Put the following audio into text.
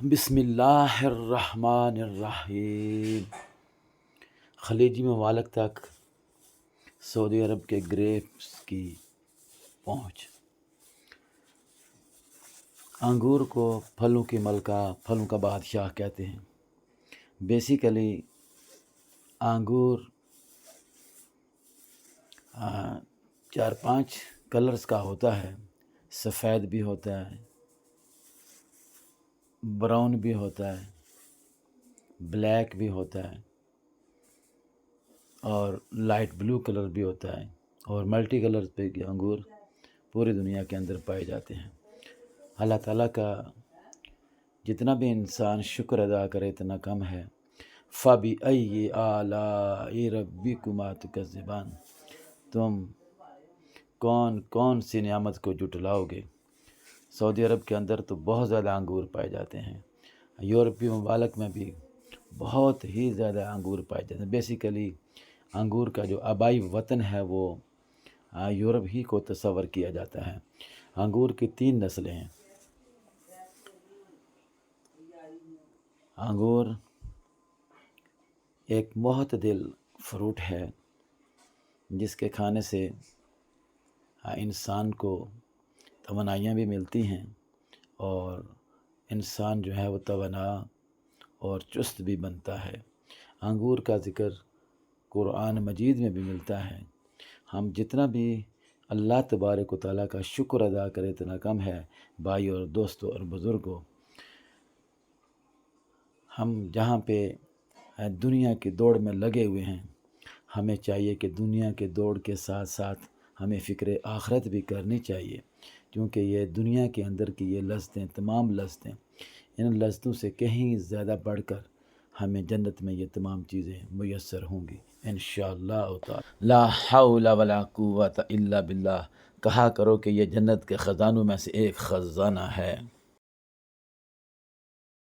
بسم اللہ الرحمن الرحیم۔ خلیجی ممالک تک سعودی عرب کے گریپس کی پہنچ۔ انگور کو پھلوں کی ملکہ، پھلوں کا بادشاہ کہتے ہیں۔ بیسیکلی انگور 4-5 کلرز کا ہوتا ہے۔ سفید بھی ہوتا ہے، براؤن بھی ہوتا ہے، بلیک بھی ہوتا ہے اور لائٹ بلو کلر بھی ہوتا ہے، اور ملٹی کلر پہ انگور پوری دنیا کے اندر پائے جاتے ہیں۔ اللہ تعالیٰ کا جتنا بھی انسان شکر ادا کرے اتنا کم ہے۔ فَبِأَيِّ آلَاءِ رَبِّكُمَا تُكَذِّبَانِ، تم کون سی نعمت کو جھٹلاؤ گے۔ سعودی عرب کے اندر تو بہت زیادہ انگور پائے جاتے ہیں۔ یورپی ممالک میں بھی بہت ہی زیادہ انگور پائے جاتے ہیں۔ بیسیکلی انگور کا جو آبائی وطن ہے وہ یورپ ہی کو تصور کیا جاتا ہے۔ انگور کی 3 نسلیں ہیں۔ انگور ایک معتدل فروٹ ہے جس کے کھانے سے انسان کو توانائیاں بھی ملتی ہیں، اور انسان جو ہے وہ توانا اور چست بھی بنتا ہے۔ انگور کا ذکر قرآن مجید میں بھی ملتا ہے۔ ہم جتنا بھی اللہ تبارک و تعالیٰ کا شکر ادا کرے اتنا کم ہے۔ بھائی اور دوستوں اور بزرگوں، ہم جہاں پہ دنیا کی دوڑ میں لگے ہوئے ہیں، ہمیں چاہیے کہ دنیا کے دوڑ کے ساتھ ساتھ ہمیں فکر آخرت بھی کرنی چاہیے، کیونکہ یہ دنیا کے اندر کی یہ لذتیں، تمام لذتیں، ان لذتوں سے کہیں زیادہ بڑھ کر ہمیں جنت میں یہ تمام چیزیں میسر ہوں گی انشاءاللہ تعالی۔ لا حول ولا قوت الا باللہ، کہا کرو کہ یہ جنت کے خزانوں میں سے ایک خزانہ ہے۔